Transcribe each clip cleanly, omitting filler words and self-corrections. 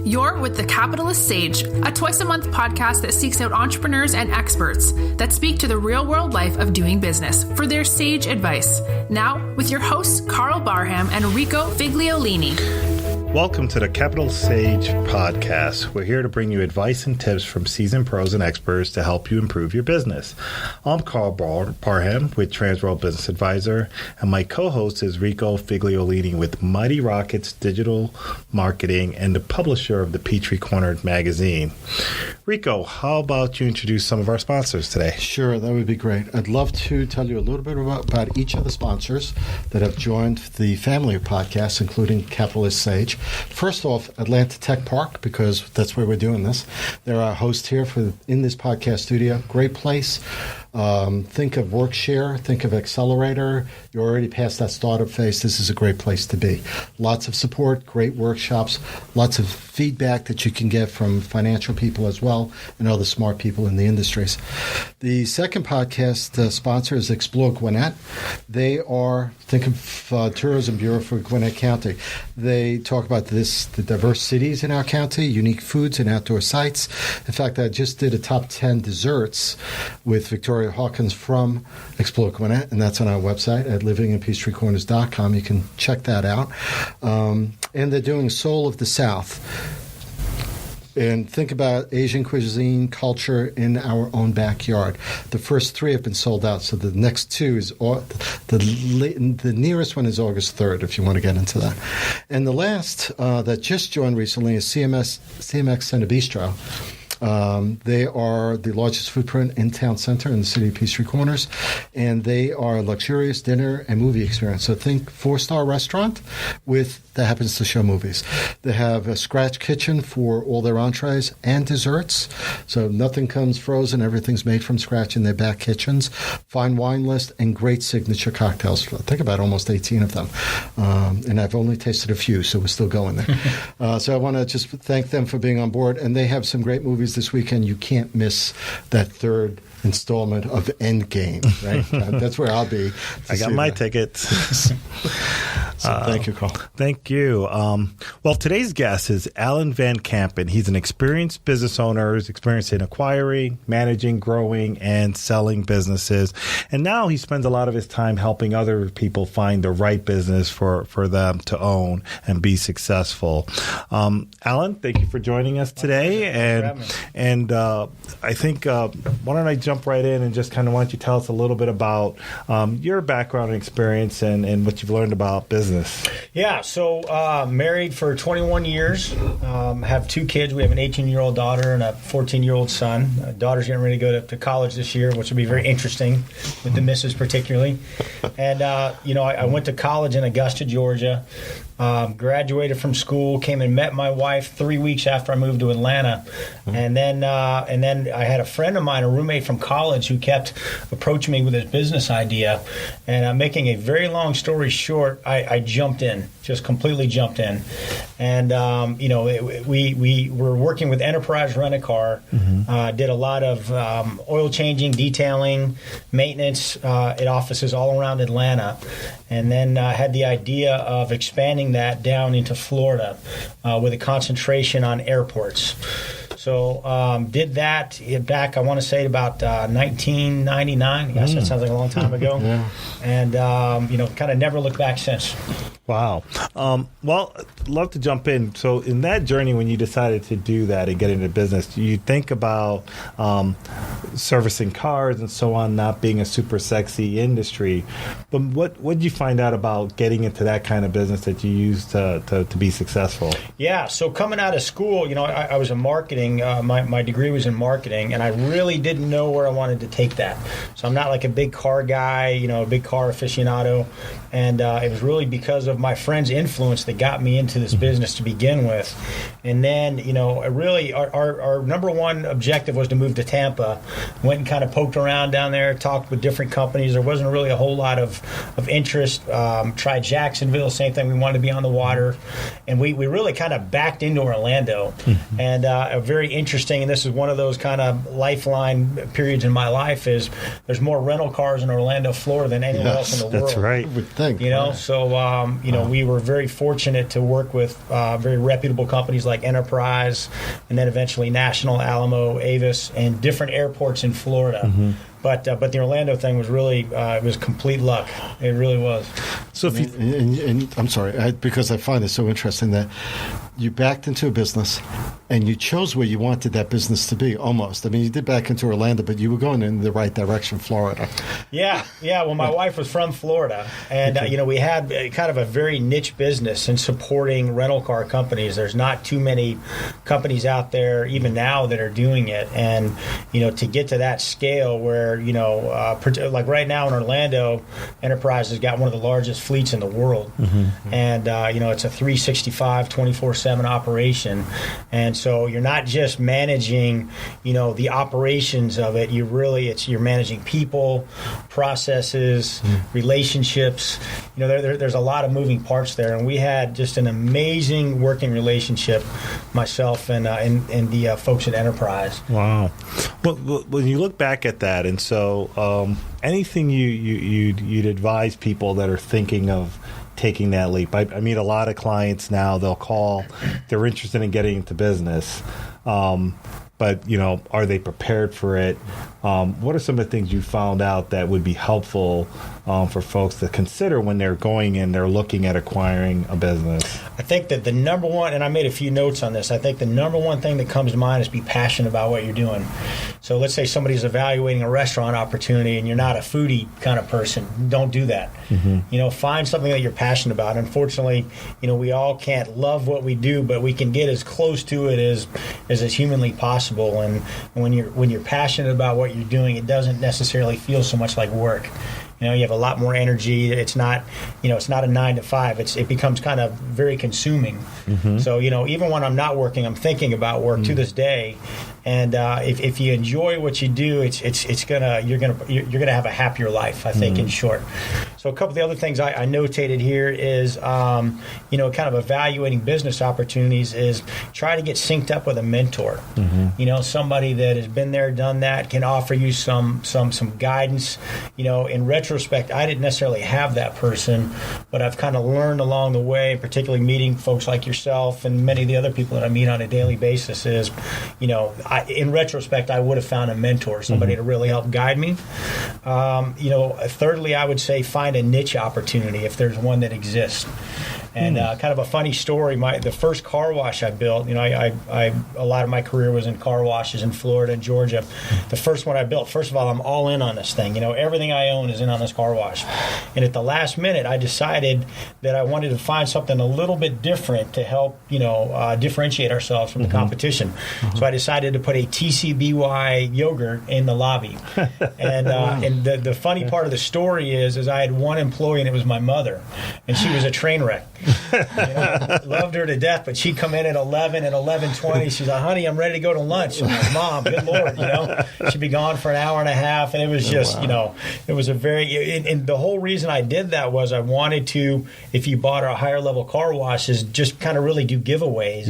You're with The Capitalist Sage, a twice-a-month podcast that seeks out entrepreneurs and experts that speak to the real-world life of doing business for their sage advice. Now, with your hosts, Karl Barham and Rico Figliolini. Welcome to the Capital Sage podcast. We're here to bring you advice and tips from seasoned pros and experts to help you improve your business. I'm Karl Barham with Transworld Business Advisor, and my co-host is Rico Figliolini with Mighty Rockets Digital Marketing and the publisher of the Peachtree Corners magazine. Rico, how about you introduce some of our sponsors today? Sure, that would be great. I'd love to tell you a little bit about each of the sponsors that have joined the family of podcasts, including Capitalist Sage. First off, Atlanta Tech Park, because that's where we're doing this. They're our host here in this podcast studio. Great place. Think of Workshare, think of Accelerator. You're already past that startup phase. This is a great place to be. Lots of support, great workshops, lots of feedback that you can get from financial people as well and other smart people in the industries. The second podcast sponsor is Explore Gwinnett. They are, think of Tourism Bureau for Gwinnett County. They talk about the diverse cities in our county, unique foods and outdoor sites. In fact, I just did a top 10 desserts with Victoria Hawkins from Explore Gwinnett, and that's on our website at livinginpeachtreecorners.com. You can check that out. And they're doing Soul of the South. And think about Asian cuisine culture in our own backyard. The first 3 have been sold out, so the next 2 is the nearest one is August 3rd, if you want to get into that. And the last that just joined recently is CMX Center Bistro. They are the largest footprint in town center in the City of Peachtree Corners, and they are a luxurious dinner and movie experience. So think 4-star restaurant that happens to show movies. They have a scratch kitchen for all their entrees and desserts, so nothing comes frozen. Everything's made from scratch in their back kitchens. Fine wine list and great signature cocktails. I think about almost 18 of them, and I've only tasted a few, so we're still going there. So I want to just thank them for being on board, and they have some great movies this weekend. You can't miss that third installment of Endgame, right? That's where I'll be. I got my tickets. So thank you, Karl. Thank you. Well, today's guest is Alan Van Campen. He's an experienced business owner, who's experienced in acquiring, managing, growing, and selling businesses. And now he spends a lot of his time helping other people find the right business for them to own and be successful. Alan, thank you for joining us today. And I think, why don't I jump right in and just kind of why don't you tell us a little bit about your background and experience and what you've learned about business. Yeah, so married for 21 years, have 2 kids. We have an 18-year-old daughter and a 14-year-old son. Daughter's getting ready to go to college this year, which will be very interesting with the missus particularly. And, I went to college in Augusta, Georgia. Graduated from school, came and met my wife 3 weeks after I moved to Atlanta, and then I had a friend of mine, a roommate from college, who kept approaching me with his business idea. And making a very long story short, I jumped in, just completely jumped in, and we were working with Enterprise Rent a Car, did a lot of oil changing, detailing, maintenance at offices all around Atlanta, and then had the idea of expanding that down into Florida with a concentration on airports. So did that back, I want to say, about 1999. Yes, that sounds like a long time ago. Yeah. And, kind of never looked back since. Wow. Well, I'd love to jump in. So in that journey, when you decided to do that and get into business, you think about servicing cars and so on not being a super sexy industry. But what did you find out about getting into that kind of business that you used to be successful? Yeah. So coming out of school, I was in marketing. My degree was in marketing, and I really didn't know where I wanted to take that. So I'm not like a big car guy, a big car aficionado. And it was really because of my friend's influence that got me into this business to begin with. And then, really our number one objective was to move to Tampa. Went and kind of poked around down there, talked with different companies. There wasn't really a whole lot of interest. Tried Jacksonville, same thing. We wanted to be on the water. And we really kind of backed into Orlando. And a very very interesting, and this is one of those kind of lifeline periods in my life, is there's more rental cars in Orlando, Florida than anywhere else in the world. That's right. I would think. So, we were very fortunate to work with very reputable companies like Enterprise, and then eventually National, Alamo, Avis, and different airports in Florida. Mm-hmm. But the Orlando thing was really it was complete luck. It really was. So if you, and I'm sorry, because I find it so interesting that you backed into a business and you chose where you wanted that business to be, almost. I mean, you did back into Orlando, but you were going in the right direction, Florida. Yeah. Well, my wife was from Florida, and we had kind of a very niche business in supporting rental car companies. There's not too many companies out there, even now, that are doing it. And to get to that scale where like right now in Orlando, Enterprise has got one of the largest fleets in the world. Mm-hmm. And, it's a 365, 24/7 operation. And so you're not just managing, the operations of it. You're managing people, processes, relationships. There's a lot of moving parts there. And we had just an amazing working relationship, myself and the folks at Enterprise. Wow. Well, when you look back at that, and so anything you'd advise people that are thinking of taking that leap? I meet a lot of clients now. They'll call. They're interested in getting into business. But, are they prepared for it? What are some of the things you found out that would be helpful for folks to consider when they're going in, they're looking at acquiring a business? I think that the number one, and I made a few notes on this, I think the number one thing that comes to mind is be passionate about what you're doing. So let's say somebody's evaluating a restaurant opportunity and you're not a foodie kind of person. Don't do that. Mm-hmm. Find something that you're passionate about. Unfortunately, we all can't love what we do, but we can get as close to it as humanly possible. And when you're passionate about what you're doing, it doesn't necessarily feel so much like work. You have a lot more energy. It's not, it's not a 9 to 5. It becomes kind of very consuming. Mm-hmm. So, even when I'm not working, I'm thinking about work to this day. And if you enjoy what you do, you're gonna have a happier life, I think, in short. So a couple of the other things I notated here is, kind of evaluating business opportunities is try to get synced up with a mentor. Mm-hmm. Somebody that has been there, done that, can offer you some guidance. In retrospect, I didn't necessarily have that person, but I've kind of learned along the way, particularly meeting folks like yourself and many of the other people that I meet on a daily basis is, in retrospect, I would have found a mentor, somebody to really help guide me. Thirdly, I would say find a niche opportunity if there's one that exists. And kind of a funny story, the first car wash I built, a lot of my career was in car washes in Florida and Georgia. The first one I built, first of all, I'm all in on this thing. Everything I own is in on this car wash. And at the last minute, I decided that I wanted to find something a little bit different to help, differentiate ourselves from the competition. So I decided to put a TCBY yogurt in the lobby. And and the funny part of the story is I had one employee, and it was my mother. And she was a train wreck. Loved her to death, but she'd come in at 11 and 11:20. She's like, "Honey, I'm ready to go to lunch." I'm like, "Mom, good Lord," she'd be gone for an hour and a half, and it was just, it was a very. And the whole reason I did that was I wanted to, if you bought a higher level car washes, just kind of really do giveaways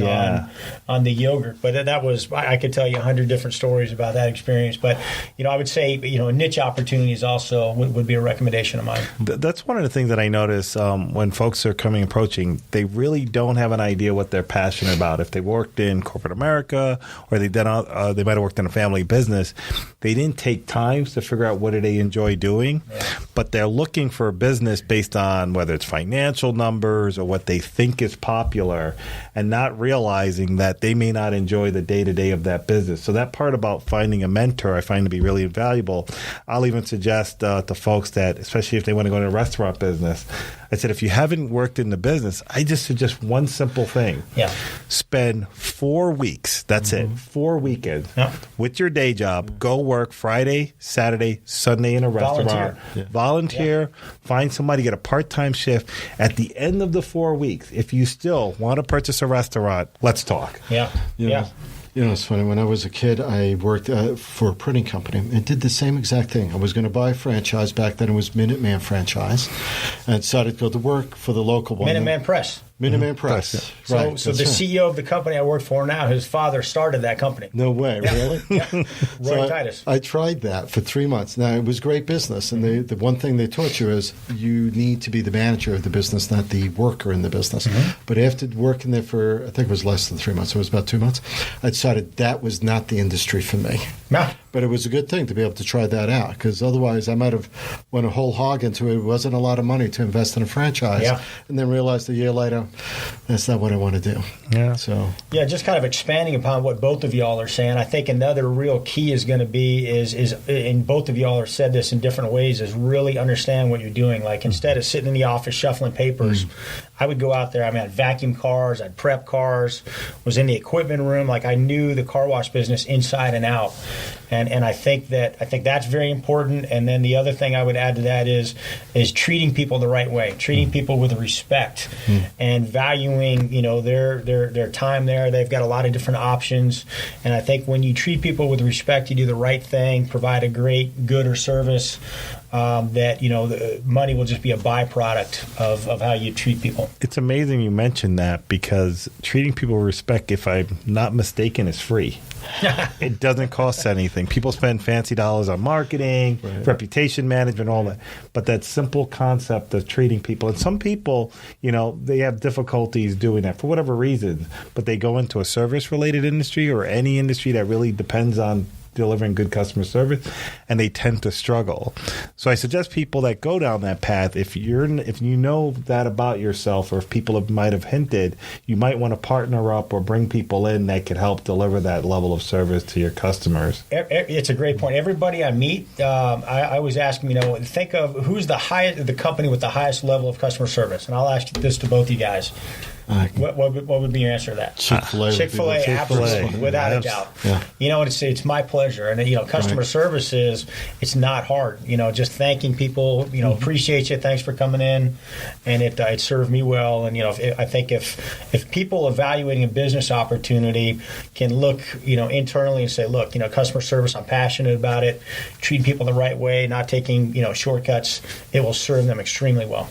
on the yogurt. But that was, I could tell you 100 different stories about that experience. But I would say niche opportunities also would be a recommendation of mine. That's one of the things that I notice when folks are approaching, they really don't have an idea what they're passionate about. If they worked in corporate America or they might have worked in a family business, they didn't take time to figure out what do they enjoy doing. Yeah. But they're looking for a business based on whether it's financial numbers or what they think is popular, and not realizing that they may not enjoy the day-to-day of that business. So that part about finding a mentor I find to be really valuable. I'll even suggest to folks that, especially if they want to go into a restaurant business, I said, if you haven't worked in the business, I just suggest one simple thing. Yeah. Spend 4 weeks, that's it, 4 weekends with your day job. Go work Friday, Saturday, Sunday in a restaurant. Volunteer. Find somebody, get a part-time shift. At the end of the 4 weeks, if you still want to purchase a restaurant, let's talk. It's funny. When I was a kid, I worked for a printing company and did the same exact thing. I was going to buy a franchise. Back then, it was Minuteman franchise. And I decided to go to work for the local one. Minuteman Press. Minuteman Press. So, Right. so the CEO of the company I work for now, his father started that company. No way, really? Yeah. Roy Titus. I tried that for 3 months. Now, it was great business, and the one thing they taught you is you need to be the manager of the business, not the worker in the business. But after working there for, I think it was less than 3 months, it was about 2 months, I decided that was not the industry for me. Yeah. But it was a good thing to be able to try that out, because otherwise I might have went a whole hog into it. It wasn't a lot of money to invest in a franchise, and then realized a year later, that's not what I want to do. Yeah. So just kind of expanding upon what both of y'all are saying, I think another real key is going to be is and both of y'all have said this in different ways, is really understand what you're doing. Like, instead of sitting in the office shuffling papers, I would go out there. I mean, I'd vacuum cars, I'd prep cars, was in the equipment room. Like, I knew the car wash business inside and out. And I think that's very important. And then the other thing I would add to that is treating people the right way, treating people with respect, and valuing, their time there. They've got a lot of different options. And I think when you treat people with respect, you do the right thing, provide a great good or service, that the money will just be a byproduct of how you treat people. It's amazing you mentioned that, because treating people with respect, if I'm not mistaken, is free. It doesn't cost anything. People spend fancy dollars on marketing, reputation management, all that. But that simple concept of treating people, and some people, they have difficulties doing that for whatever reason, but they go into a service-related industry or any industry that really depends on delivering good customer service, and they tend to struggle. So I suggest people that go down that path, if you know that about yourself, or if people might have hinted, you might want to partner up or bring people in that could help deliver that level of service to your customers. It's a great point. Everybody I meet, I always ask them, think of who's the company with the highest level of customer service, and I'll ask this to both you guys. What would be your answer to that? Chick-fil-A. Chick-fil-A, absolutely, without a doubt. Yeah. It's my pleasure, and customer service it's not hard. Just thanking people. Appreciate you. Thanks for coming in, and it served me well. And I think if people evaluating a business opportunity can look internally and say, look, customer service, I'm passionate about it. Treating people the right way, not taking shortcuts. It will serve them extremely well.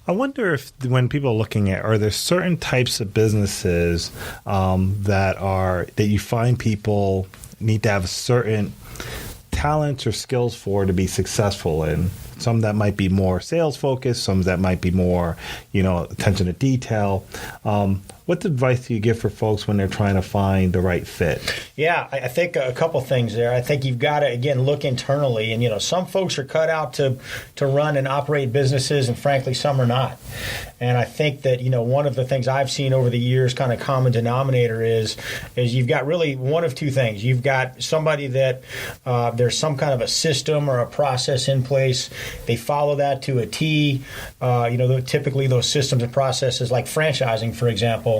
I wonder if when people are looking at, are there certain types of businesses that you find people need to have certain talents or skills for to be successful in? Some that might be more sales focused, some that might be more, attention to detail. What advice do you give for folks when they're trying to find the right fit? Yeah, I think a couple things there. I think you've got to, again, look internally. And, some folks are cut out to run and operate businesses, and frankly, some are not. And I think that, one of the things I've seen over the years, kind of common denominator is you've got really one of two things. You've got somebody that there's some kind of a system or a process in place. They follow that to a T. Typically those systems and processes, like franchising, for example,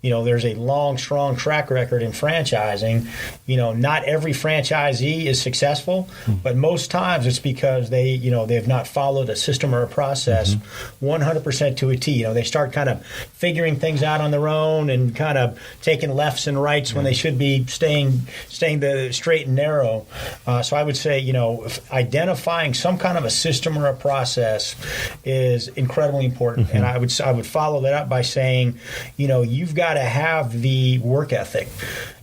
there's a long, strong track record in franchising. Not every franchisee is successful, but most times it's because they've not followed a system or a process 100% to a T. They start kind of figuring things out on their own and kind of taking lefts and rights when they should be staying the straight and narrow. So I would say, identifying some kind of a system or a process is incredibly important. And I would follow that up by saying, you've got to have the work ethic.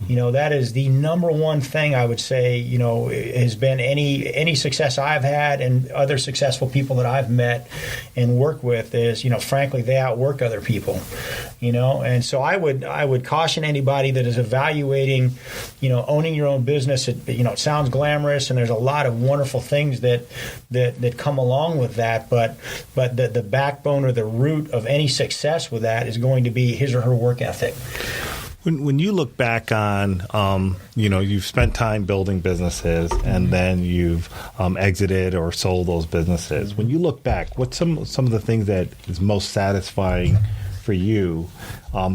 That is the number one thing I would say, has been any success I've had and other successful people that I've met and worked with is, frankly, they outwork other people, and so I would caution anybody that is evaluating, owning your own business. It sounds glamorous and there's a lot of wonderful things that come along with that, but the backbone or the root of any success with that is going to be his or her work ethic. When you look back on, you've spent time building businesses and then you've exited or sold those businesses. When you look back, what's some of the things that is most satisfying for you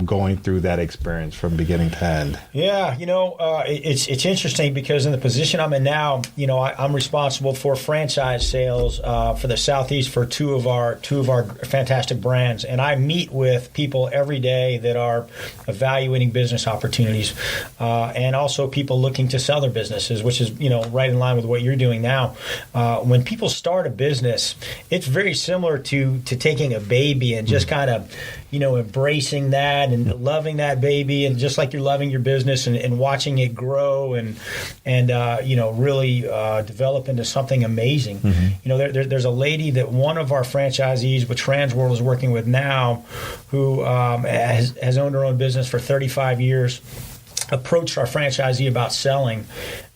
going through that experience from beginning to end? Yeah, it's interesting because in the position I'm in now, I'm responsible for franchise sales for the Southeast for two of our fantastic brands, and I meet with people every day that are evaluating business opportunities, and also people looking to sell their businesses, which is right in line with what you're doing now. When people start a business, it's very similar to taking a baby and just kind of embracing that and loving that baby, and just like you're loving your business and watching it grow and really develop into something amazing. There's a lady that one of our franchisees with Transworld is working with now, who has owned her own business for 35 years. Approached our franchisee about selling,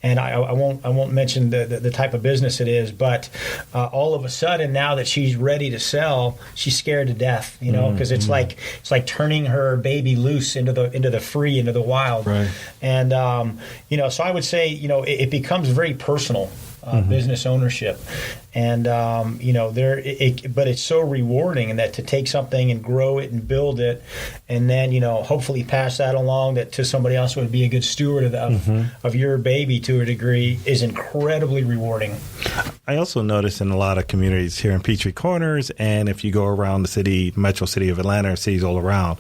and I won't mention the type of business it is, but all of a sudden now that she's ready to sell, she's scared to death, because it's like turning her baby loose into the wild, right? And so I would say it becomes very personal. Business ownership, and but it's so rewarding, and that to take something and grow it and build it, and then hopefully pass that along that to somebody else who would be a good steward of your baby to a degree is incredibly rewarding. I also notice in a lot of communities here in Peachtree Corners, and if you go around the metro city of Atlanta, or cities all around,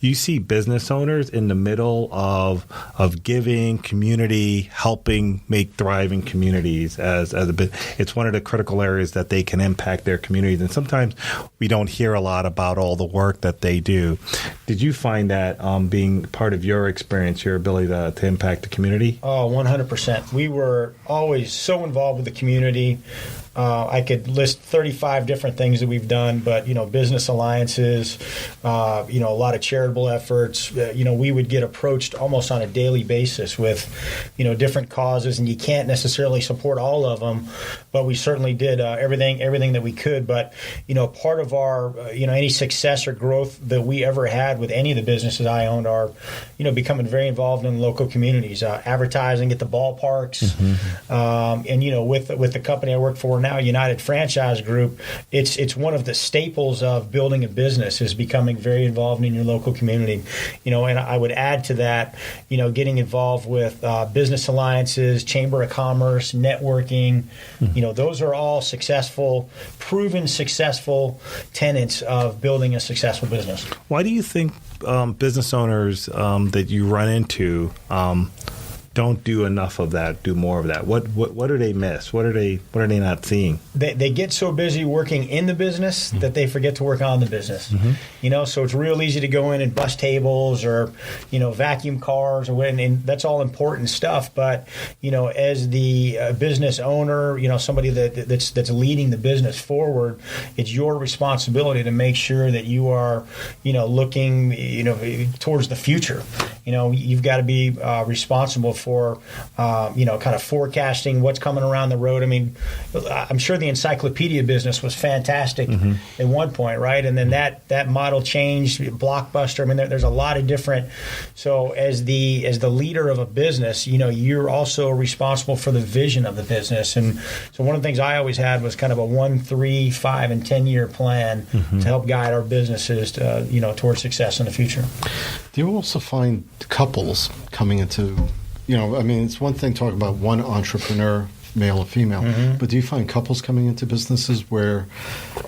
you see business owners in the middle of giving, community, helping make thriving communities. As a bit, it's one of the critical areas that they can impact their communities, and sometimes we don't hear a lot about all the work that they do. Did you find that being part of your experience, your ability to impact the community? Oh, 100%. We were always so involved with the community. I could list 35 different things that we've done, but, business alliances, a lot of charitable efforts. We would get approached almost on a daily basis with, different causes, and you can't necessarily support all of them, but we certainly did everything that we could. But, part of our, any success or growth that we ever had with any of the businesses I owned are, becoming very involved in local communities, advertising at the ballparks, and, with the company I work for now, United Franchise Group, it's one of the staples of building a business is becoming very involved in your local community. And I would add to that, getting involved with business alliances, chamber of commerce, networking. Those are all proven successful tenets of building a successful business. Why do you think business owners that you run into don't do enough of that, do more of that? What do they miss? What are they not seeing? They get so busy working in the business that they forget to work on the business. So it's real easy to go in and bust tables or, vacuum cars, and that's all important stuff. But, as the business owner, somebody that's leading the business forward, it's your responsibility to make sure that you are, looking, towards the future. You've got to be responsible for, kind of forecasting what's coming around the road. I mean, I'm sure the encyclopedia business was fantastic at one point, right? And then that model changed, Blockbuster. I mean, there's a lot of different. So as the leader of a business, you're also responsible for the vision of the business. And so one of the things I always had was kind of a 1, 3, 5, and 10-year plan to help guide our businesses to, towards success in the future. Do you also find couples coming into, it's one thing talking about one entrepreneur, male or female, but do you find couples coming into businesses where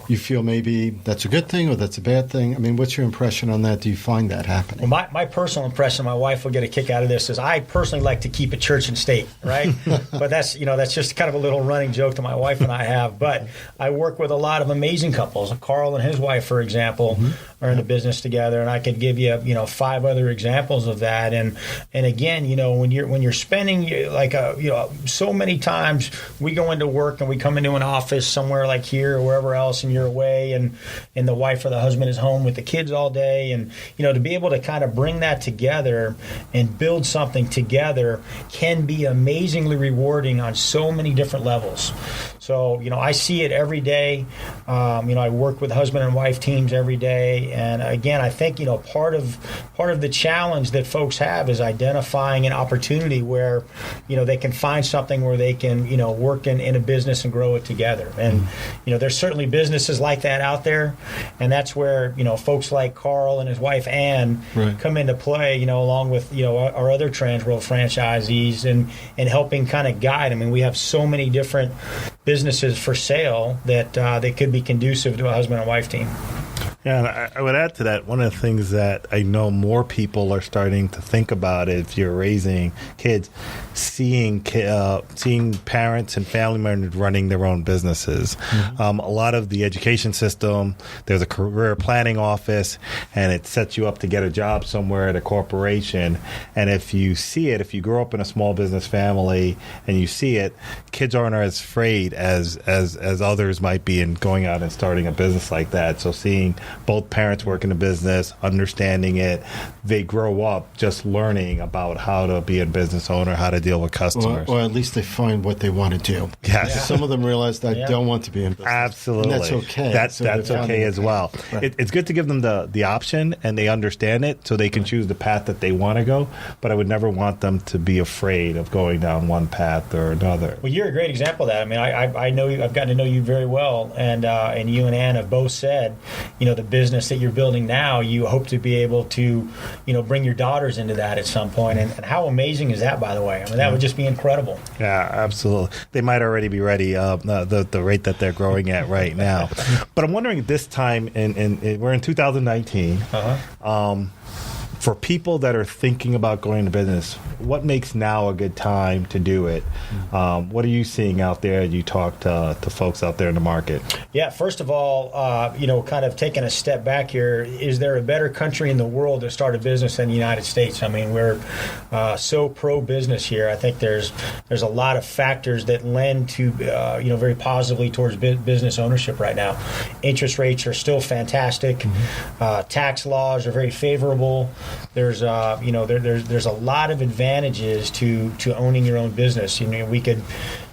you feel maybe that's a good thing or that's a bad thing? I mean, what's your impression on that? Do you find that happening? Well, my personal impression, my wife will get a kick out of this, is I personally like to keep it church and state, right? But that's just kind of a little running joke that my wife and I have. But I work with a lot of amazing couples. Karl and his wife, for example, are in the business together, and I could give you 5 other examples of that. And again, when you're spending so many times we go into work and we come into an office somewhere like here or wherever else, and you're away, and the wife or the husband is home with the kids all day, and to be able to kind of bring that together and build something together can be amazingly rewarding on so many different levels. So, I see it every day. I work with husband and wife teams every day. And again, I think, part of the challenge that folks have is identifying an opportunity where, they can find something where they can, work in a business and grow it together. And, there's certainly businesses like that out there. And that's where, folks like Karl and his wife, Ann, come into play, along with, our other Transworld franchisees and helping kind of guide. I mean, we have so many different businesses for sale that could be conducive to a husband and wife team. Yeah, and I would add to that, one of the things that I know more people are starting to think about if you're raising kids, seeing parents and family members running their own businesses. Mm-hmm. A lot of the education system, there's a career planning office, and it sets you up to get a job somewhere at a corporation. And if you see it, if you grow up in a small business family and you see it, kids aren't as afraid as others might be in going out and starting a business like that. So seeing both parents work in a business, understanding it, they grow up just learning about how to be a business owner, how to deal with customers. Or at least they find what they want to do. Yes. Yeah. Some of them realize that I don't want to be in business. Absolutely. And that's okay. That's okay as well. Right. It's good to give them the option and they understand it so they can choose the path that they want to go, but I would never want them to be afraid of going down one path or another. Well, you're a great example of that. I mean, I know you, I've gotten to know you very well, and you and Ann have both said, the business that you're building now, you hope to be able to, bring your daughters into that at some point. And how amazing is that, by the way? I mean, that would just be incredible. Yeah, absolutely. They might already be ready, the rate that they're growing at right now. But I'm wondering this time, we're in 2019, for people that are thinking about going into business, what makes now a good time to do it? What are you seeing out there as you talk to folks out there in the market? Yeah, first of all, kind of taking a step back here, is there a better country in the world to start a business than the United States? I mean, we're so pro-business here. I think there's a lot of factors that lend to, very positively towards business ownership right now. Interest rates are still fantastic. Tax laws are very favorable. There's there's a lot of advantages to owning your own business. We could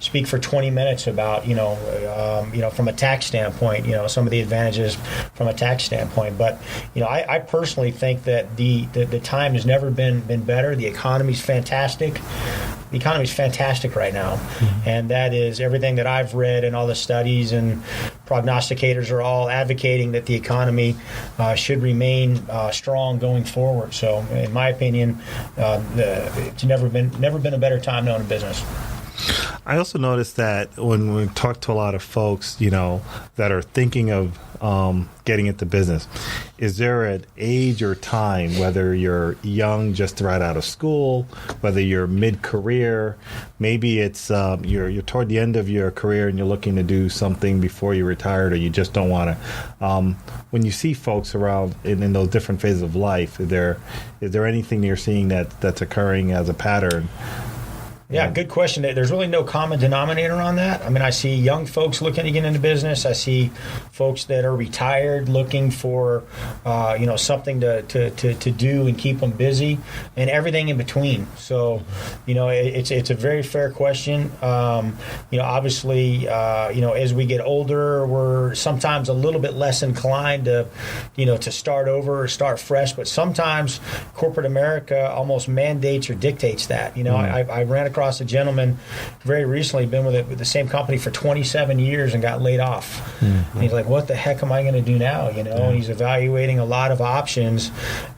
speak for 20 minutes about from a tax standpoint, some of the advantages from a tax standpoint. But I personally think that the time has never been better. The economy's fantastic. The economy's fantastic right now, and that is everything that I've read, and all the studies and prognosticators are all advocating that the economy should remain strong going forward. So, in my opinion, it's never been a better time to own a business. I also noticed that when we talk to a lot of folks, that are thinking of getting into business, is there an age or time, whether you're young, just right out of school, whether you're mid-career, maybe it's you're toward the end of your career and you're looking to do something before you're retired, or you just don't want to. When you see folks around in those different phases of life, is there anything you're seeing that's occurring as a pattern? Yeah, good question. There's really no common denominator on that. I mean, I see young folks looking to get into business. I see folks that are retired looking for, something to do and keep them busy, and everything in between. So, it's a very fair question. Obviously, as we get older, we're sometimes a little bit less inclined to start over or start fresh. But sometimes corporate America almost mandates or dictates that. I ran across a gentleman very recently, been with the same company for 27 years and got laid off. And he's like, what the heck am I going to do now? And he's evaluating a lot of options.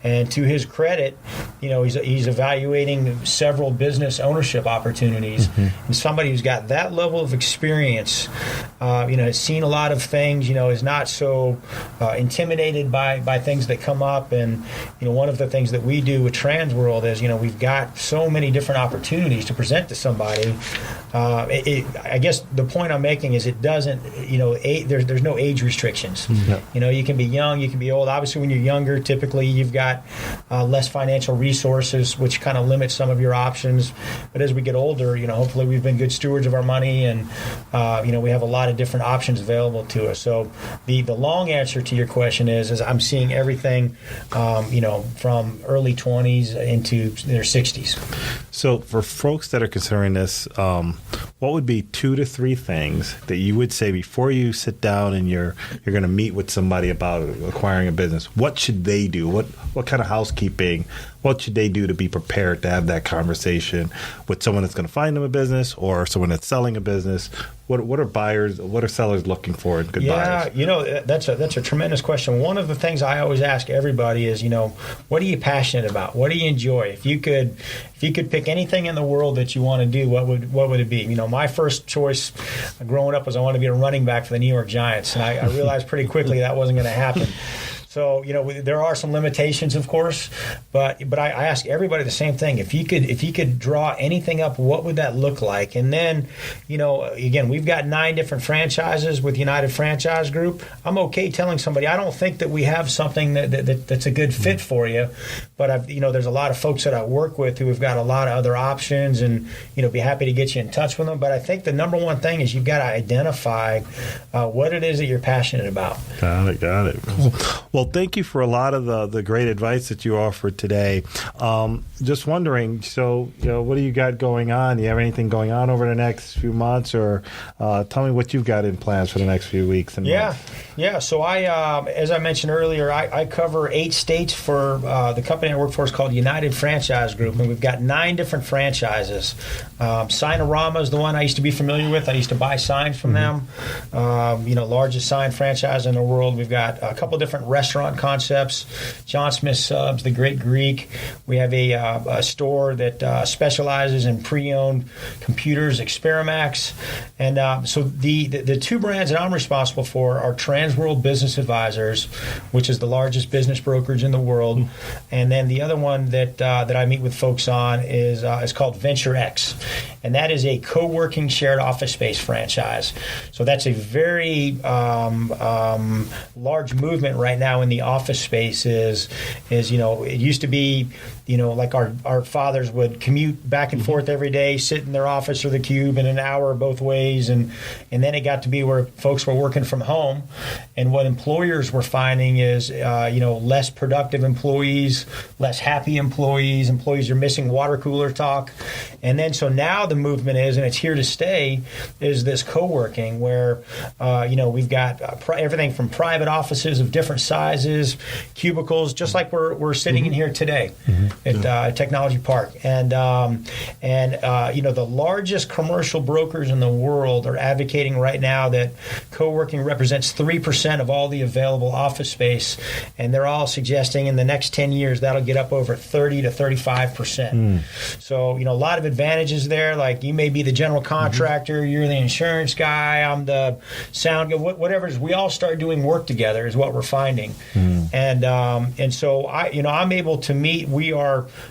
And to his credit, he's evaluating several business ownership opportunities. And somebody who's got that level of experience, has seen a lot of things, is not so intimidated by things that come up. And, one of the things that we do with Transworld is, we've got so many different opportunities to present to somebody. I guess the point I'm making is it doesn't, there's no age restrictions. You can be young, you can be old. Obviously, when you're younger, typically you've got less financial resources, which kind of limits some of your options. But as we get older, hopefully we've been good stewards of our money, and we have a lot of different options available to us. So the long answer to your question is I'm seeing everything, from early 20s into their 60s. So for folks that are considering this, what would be 2 to 3 things that you would say before you sit down and you're going to meet with somebody about acquiring a business? What should they do? What kind of housekeeping? What should they do to be prepared to have that conversation with someone that's going to find them a business or someone that's selling a business? What are sellers looking for in good buyers? Yeah, that's a tremendous question. One of the things I always ask everybody is, what are you passionate about? What do you enjoy? If you could pick anything in the world that you want to do, what would it be? My first choice growing up was I wanted to be a running back for the New York Giants, and I realized pretty quickly that wasn't going to happen. So, there are some limitations, of course, but I ask everybody the same thing. If you could draw anything up, what would that look like? And then, again, we've got 9 different franchises with United Franchise Group. I'm okay telling somebody I don't think that we have something that's a good fit for you, but there's a lot of folks that I work with who have got a lot of other options, and be happy to get you in touch with them. But I think the number one thing is you've got to identify what it is that you're passionate about. Got it. Cool. Well, thank you for a lot of the great advice that you offered today. Just wondering, so what do you got going on? Do you have anything going on over the next few months, or tell me what you've got in plans for the next few weeks and months. Yeah. So I, as I mentioned earlier, I cover 8 states for the company I work for is called United Franchise Group, and we've got 9 different franchises. Signorama is the one I used to be familiar with. I used to buy signs from them. Largest sign franchise in the world. We've got a couple different restaurant concepts. John Smith Subs, The Great Greek. We have a store that specializes in pre-owned computers, Experamax. And so the 2 brands that I'm responsible for are Transworld Business Advisors, which is the largest business brokerage in the world. And then the other one that I meet with folks on is called Venture X. And that is a co-working shared office space franchise. So that's a very large movement right now in the office space is it used to be, like our fathers would commute back and forth every day, sit in their office or the cube in an hour both ways. And then it got to be where folks were working from home. And what employers were finding is, less productive employees, less happy employees are missing water cooler talk. And then so now the movement is, and it's here to stay, is this co-working where, we've got everything from private offices of different sizes, cubicles, just like we're sitting in here today at Technology Park. And the largest commercial brokers in the world are advocating right now that co-working represents 3% of all the available office space, and they're all suggesting in the next 10 years that'll get up over 30 to 35%. So, a lot of advantages there, like you may be the general contractor, you're the insurance guy, I'm the sound guy, whatever it is, we all start doing work together is what we're finding. And so I'm able to meet,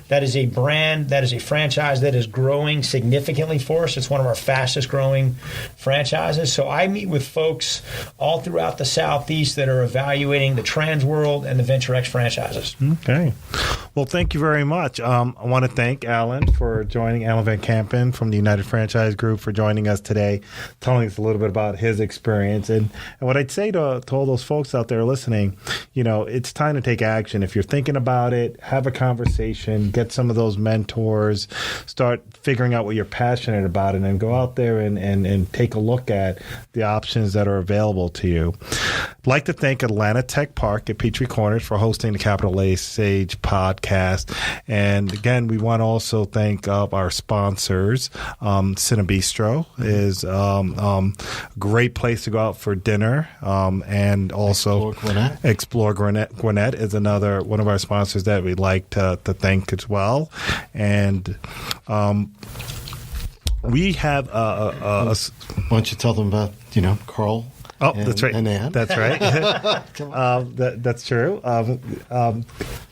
that is a brand, that is a franchise that is growing significantly for us. It's one of our fastest growing franchises. So I meet with folks all throughout the Southeast that are evaluating the Transworld and the Venture X franchises. Okay. Well, thank you very much. I want to thank Alan Van Campen from the United Franchise Group for joining us today, telling us a little bit about his experience. And what I'd say to all those folks out there listening, it's time to take action. If you're thinking about it, have a conversation, get some of those mentors, start figuring out what you're passionate about, and then go out there and take a look at the options that are available to you. I'd like to thank Atlanta Tech Park at Peachtree Corners for hosting the Capital A Sage podcast. And again, we want to also thank our sponsors. Cine Bistro is a great place to go out for dinner. And also Explore Gwinnett is another one of our sponsors that we'd like to thank as well. And we have why don't you tell them about Karl? Oh, that's right. And Ann. That's right. That's true.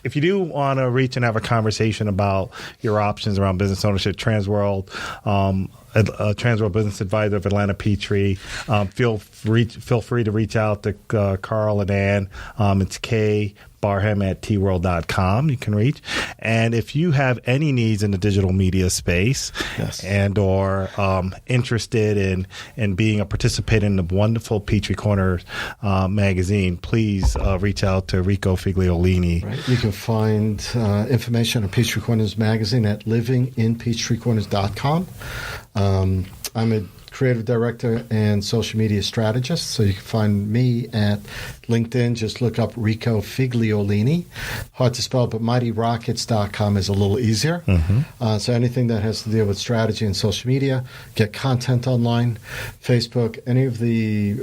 If you do want to reach and have a conversation about your options around business ownership, Transworld, Transworld Business Advisor of Atlanta Peachtree, feel free to reach out to Karl and Ann. It's Barham at tworld.com you can reach. And if you have any needs in the digital media space and or interested in being a participant in the wonderful Peachtree Corners magazine, please reach out to Rico Figliolini. Right. You can find information on Peachtree Corners magazine at livinginpeachtreecorners.com. I'm a creative director and social media strategist, so you can find me at LinkedIn. Just look up Rico Figliolini. Hard to spell, but mightyrockets.com is a little easier. So anything that has to deal with strategy and social media, get content online, Facebook, any of the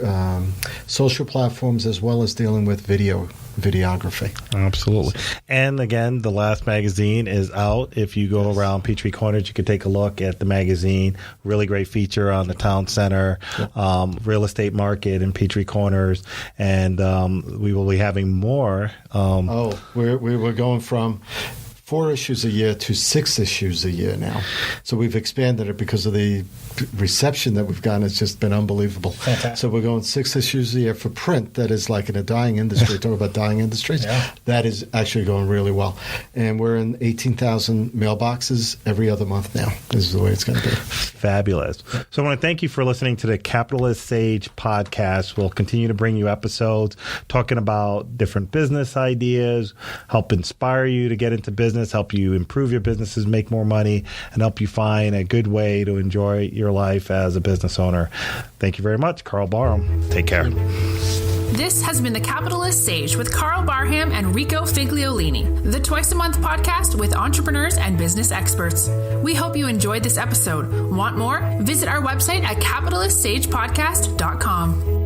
social platforms, as well as dealing with video videography. Absolutely. And again, the last magazine is out. If you go around Peachtree Corners, you can take a look at the magazine. Really great feature on the town center, real estate market in Peachtree Corners. And we will be having more. We're going from 4 issues a year to 6 issues a year now. So we've expanded it because of the reception that we've gotten. It's just been unbelievable. Fantastic. So we're going 6 issues a year for print. That is like in a dying industry. Talk about dying industries. Yeah. That is actually going really well. And we're in 18,000 mailboxes every other month now. This is the way it's going to be. Fabulous. So I want to thank you for listening to the Capitalist Sage podcast. We'll continue to bring you episodes talking about different business ideas, help inspire you to get into business, help you improve your businesses, make more money, and help you find a good way to enjoy your life as a business owner. Thank you very much, Karl Barham. Take care. This has been the Capitalist Sage with Karl Barham and Rico Figliolini, the twice-a-month podcast with entrepreneurs and business experts. We hope you enjoyed this episode. Want more? Visit our website at capitalistsagepodcast.com.